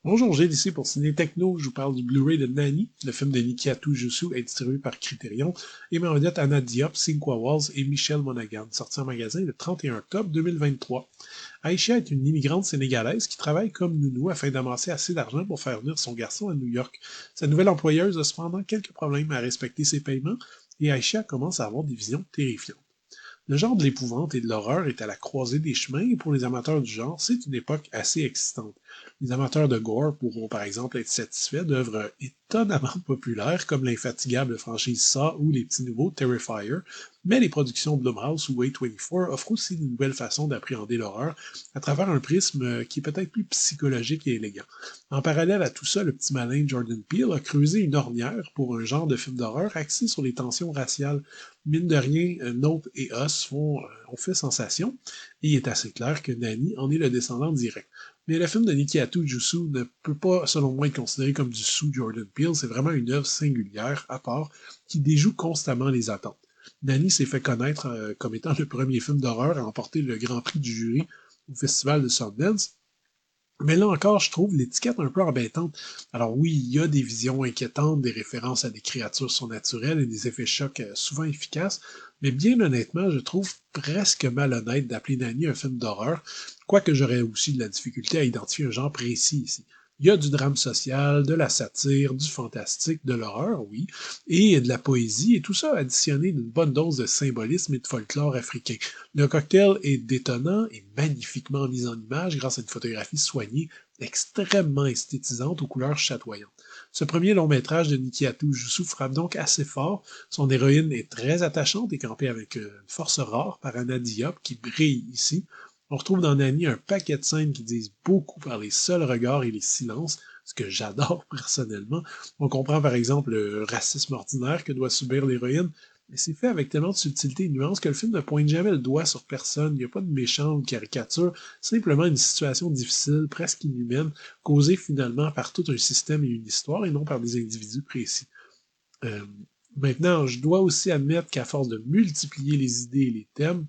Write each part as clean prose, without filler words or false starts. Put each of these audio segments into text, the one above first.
Bonjour, Gilles ici pour Ciné Techno. Je vous parle du Blu-ray de Nani. Le film de Nikiatu Jusu est distribué par Criterion et met en vedette Anna Diop, Cinqua Walls et Michel Monaghan, sorti en magasin le 31 octobre 2023. Aïcha est une immigrante sénégalaise qui travaille comme nounou afin d'amasser assez d'argent pour faire venir son garçon à New York. Sa nouvelle employeuse a cependant quelques problèmes à respecter ses paiements et Aïcha commence à avoir des visions terrifiantes. Le genre de l'épouvante et de l'horreur est à la croisée des chemins et pour les amateurs du genre, c'est une époque assez excitante. Les amateurs de gore pourront par exemple être satisfaits d'œuvres étonnamment populaires comme l'infatigable franchise Saw ou les petits nouveaux Terrifier, mais les productions Blumhouse ou A24 offrent aussi une nouvelle façon d'appréhender l'horreur à travers un prisme qui est peut-être plus psychologique et élégant. En parallèle à tout ça, le petit malin Jordan Peele a creusé une ornière pour un genre de film d'horreur axé sur les tensions raciales. Mine de rien, Nope et Us ont fait sensation, et il est assez clair que Nani en est le descendant direct. Mais le film de Nikiatu Jusu ne peut pas, selon moi, être considéré comme du sous-Jordan Peele, c'est vraiment une œuvre singulière, à part, qui déjoue constamment les attentes. Nani s'est fait connaître comme étant le premier film d'horreur à remporter le Grand Prix du jury au Festival de Sundance, mais là encore, je trouve l'étiquette un peu embêtante. Alors oui, il y a des visions inquiétantes, des références à des créatures surnaturelles et des effets chocs souvent efficaces, mais bien honnêtement, je trouve presque malhonnête d'appeler Nani un film d'horreur, quoique j'aurais aussi de la difficulté à identifier un genre précis ici. Il y a du drame social, de la satire, du fantastique, de l'horreur, oui, et de la poésie, et tout ça additionné d'une bonne dose de symbolisme et de folklore africain. Le cocktail est détonnant et magnifiquement mis en image grâce à une photographie soignée, extrêmement esthétisante aux couleurs chatoyantes. Ce premier long métrage de Nikiatu Jusu frappe donc assez fort. Son héroïne est très attachante et campée avec une force rare par Anna Diop qui brille ici. On retrouve dans Nani un paquet de scènes qui disent beaucoup par les seuls regards et les silences, ce que j'adore personnellement. On comprend par exemple le racisme ordinaire que doit subir l'héroïne, mais c'est fait avec tellement de subtilité et de nuance que le film ne pointe jamais le doigt sur personne, il n'y a pas de méchant ou de caricature, simplement une situation difficile, presque inhumaine, causée finalement par tout un système et une histoire et non par des individus précis. Euh, Maintenant, je dois aussi admettre qu'à force de multiplier les idées et les thèmes,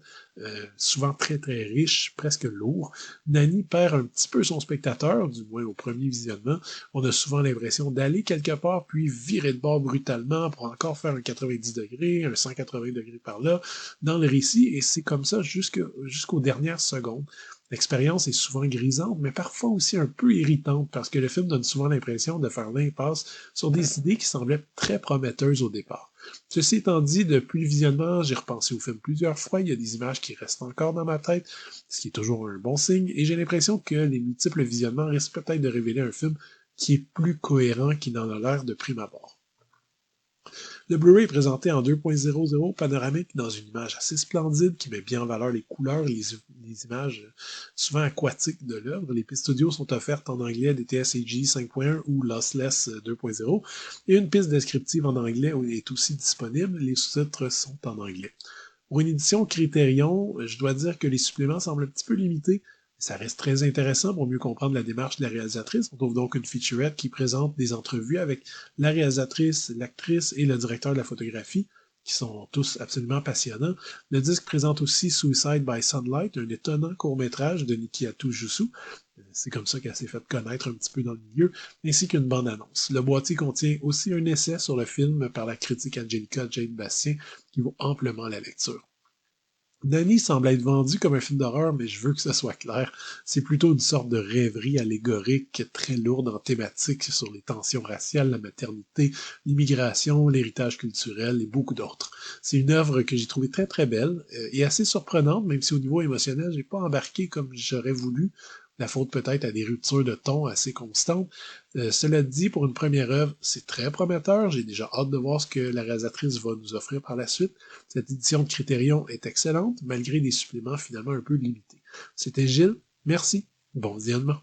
souvent très très riches, presque lourds, Nani perd un petit peu son spectateur, du moins au premier visionnement. On a souvent l'impression d'aller quelque part, puis virer de bord brutalement pour encore faire un 90 degrés, un 180 degrés par là, dans le récit, et c'est comme ça jusqu'aux dernières secondes. L'expérience est souvent grisante, mais parfois aussi un peu irritante, parce que le film donne souvent l'impression de faire l'impasse sur des idées qui semblaient très prometteuses au départ. Ceci étant dit, depuis le visionnement, j'ai repensé au film plusieurs fois, il y a des images qui restent encore dans ma tête, ce qui est toujours un bon signe, et j'ai l'impression que les multiples visionnements risquent peut-être de révéler un film qui est plus cohérent qu'il n'en a l'air de prime abord. Le Blu-ray est présenté en 2.00 panoramique dans une image assez splendide qui met bien en valeur les couleurs et les images souvent aquatiques de l'œuvre. Les pistes audio sont offertes en anglais DTS AG 5.1 ou Lossless 2.0 et une piste descriptive en anglais est aussi disponible. Les sous-titres sont en anglais. Pour une édition Criterion, je dois dire que les suppléments semblent un petit peu limités. Ça reste très intéressant pour mieux comprendre la démarche de la réalisatrice. On trouve donc une featurette qui présente des entrevues avec la réalisatrice, l'actrice et le directeur de la photographie, qui sont tous absolument passionnants. Le disque présente aussi Suicide by Sunlight, un étonnant court-métrage de Nikiatu Jusu. C'est comme ça qu'elle s'est fait connaître un petit peu dans le milieu, ainsi qu'une bande-annonce. Le boîtier contient aussi un essai sur le film par la critique Angelica Jane Bastien, qui vaut amplement la lecture. Danny semble être vendu comme un film d'horreur, mais je veux que ce soit clair. C'est plutôt une sorte de rêverie allégorique très lourde en thématiques sur les tensions raciales, la maternité, l'immigration, l'héritage culturel et beaucoup d'autres. C'est une œuvre que j'ai trouvée très très belle et assez surprenante, même si au niveau émotionnel, j'ai pas embarqué comme j'aurais voulu. La faute peut-être à des ruptures de ton assez constantes. Cela dit, pour une première œuvre, c'est très prometteur. J'ai déjà hâte de voir ce que la réalisatrice va nous offrir par la suite. Cette édition de Criterion est excellente, malgré des suppléments finalement un peu limités. C'était Gilles, merci, bon visionnement.